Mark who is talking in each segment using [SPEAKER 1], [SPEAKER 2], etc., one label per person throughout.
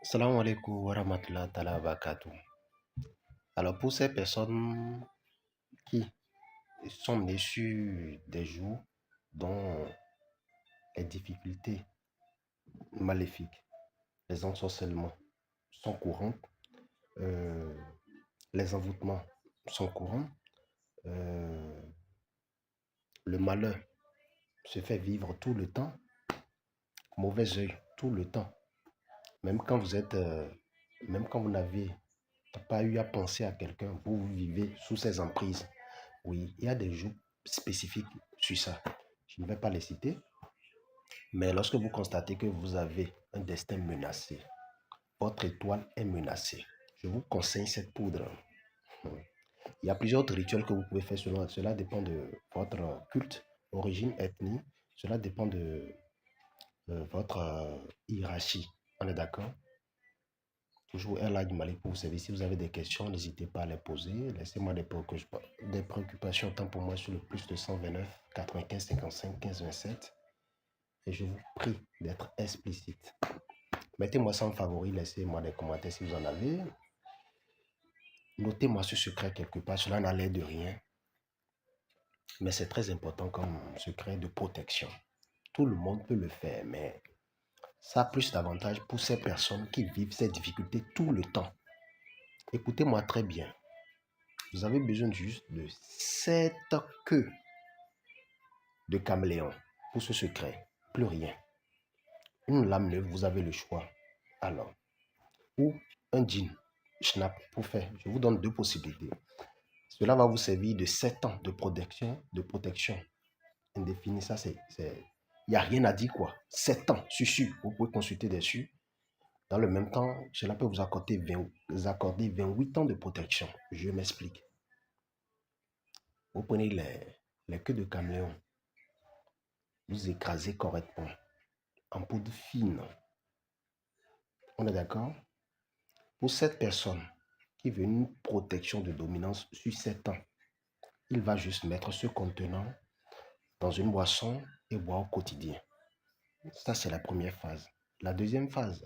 [SPEAKER 1] Salam alaikum wa rahmatullahi ta'ala wa barakatuh. Alors pour ces personnes qui sont nées sur des jours dont les difficultés maléfiques, les ensorcellements sont courantes, les envoûtements sont courants, le malheur se fait vivre tout le temps, mauvais œil tout le temps, même quand vous n'avez pas eu à penser à quelqu'un, vous vivez sous ses emprises. Oui, il y a des jours spécifiques sur ça. Je ne vais pas les citer, mais lorsque vous constatez que vous avez un destin menacé, votre étoile est menacée, je vous conseille cette poudre. Il y a plusieurs autres rituels que vous pouvez faire selon. Cela dépend de votre culte, origine, ethnie. Cela dépend de votre hiérarchie. On est d'accord? Toujours un like Malik pour vous servir. Si vous avez des questions, n'hésitez pas à les poser. Laissez-moi des préoccupations tant pour moi sur le plus de 129 95 55 15 27. Et je vous prie d'être explicite. Mettez-moi ça en favori, laissez-moi des commentaires si vous en avez. Notez-moi ce secret quelque part, cela n'a l'air de rien. Mais c'est très important comme secret de protection. Tout le monde peut le faire, mais ça a plus d'avantages pour ces personnes qui vivent ces difficultés tout le temps. Écoutez-moi très bien. Vous avez besoin juste de 7 queues de caméléon pour ce secret. Plus rien. Une lame neuve, vous avez le choix. Alors, ou un jean schnapp pour faire. Je vous donne deux possibilités. Cela va vous servir de 7 ans de protection indéfinie. Ça, il n'y a rien à dire quoi. 7 ans, sûr. Vous pouvez consulter dessus. Dans le même temps, cela peut vous accorder 28 ans de protection. Je m'explique. Vous prenez les queues de caméléon. Vous écrasez correctement en poudre fine. On est d'accord? Pour cette personne qui veut une protection de dominance sur 7 ans, il va juste mettre ce contenant dans une boisson et boire au quotidien. Ça, c'est la première phase. La deuxième phase,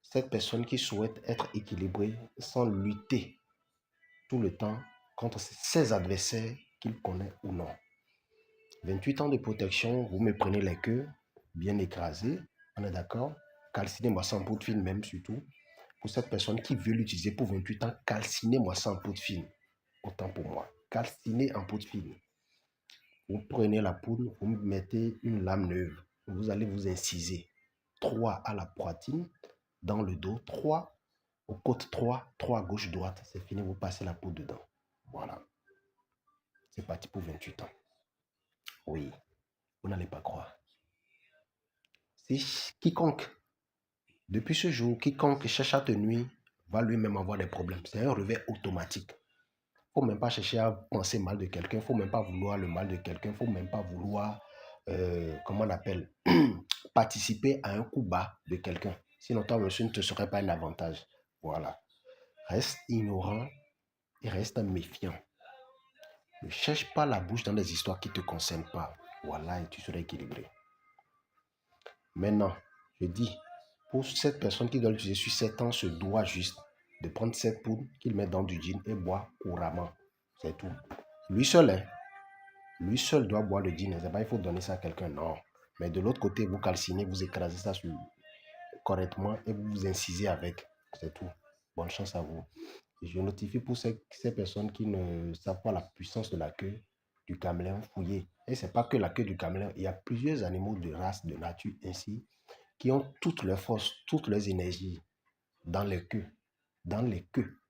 [SPEAKER 1] cette personne qui souhaite être équilibrée sans lutter tout le temps contre ses adversaires qu'il connaît ou non. 28 ans de protection, vous me prenez les queues bien écrasées, on est d'accord? Calcinez-moi ça en poudre fine même surtout. Pour cette personne qui veut l'utiliser pour 28 ans, calcinez-moi ça en poudre fine. Autant pour moi. Calcinez en poudre fine. Vous prenez la poudre, vous mettez une lame neuve. Vous allez vous inciser 3 à la poitrine, dans le dos, 3 aux côtes, 3 à gauche, droite. C'est fini, vous passez la poudre dedans. Voilà. C'est parti pour 28 ans. Oui, vous n'allez pas croire. Si quiconque, depuis ce jour, quiconque cherche à te nuire, va lui-même avoir des problèmes. C'est un réveil automatique. Il ne faut même pas chercher à penser mal de quelqu'un. Il ne faut même pas vouloir le mal de quelqu'un. Il ne faut même pas vouloir, comment on appelle, participer à un coup bas de quelqu'un. Sinon, toi, monsieur, ne te serait pas un avantage. Voilà. Reste ignorant et reste méfiant. Ne cherche pas la bouche dans des histoires qui ne te concernent pas. Voilà, et tu seras équilibré. Maintenant, je dis, pour cette personne qui doit l'utiliser sur 7 ans, se doit juste de prendre cette poudre qu'il met dans du gin et boire couramment. C'est tout. Lui seul, hein. Lui seul doit boire le gin. C'est pas il faut donner ça à quelqu'un, non. Mais de l'autre côté, vous calcinez, vous écrasez ça correctement et vous vous incisez avec. C'est tout. Bonne chance à vous. Et je notifie pour ces personnes qui ne savent pas la puissance de la queue du caméléon, fouillé. Et c'est pas que la queue du caméléon. Il y a plusieurs animaux de race, de nature ainsi, qui ont toutes leurs forces, toutes leurs énergies dans les queues. Dans les queues.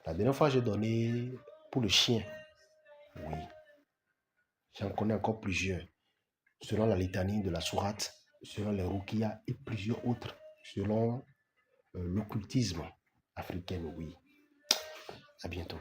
[SPEAKER 1] La dernière fois, j'ai donné pour le chien. Oui. J'en connais encore plusieurs. Selon la litanie de la sourate, selon les ruqyas et plusieurs autres. Selon l'occultisme africain, oui. À bientôt.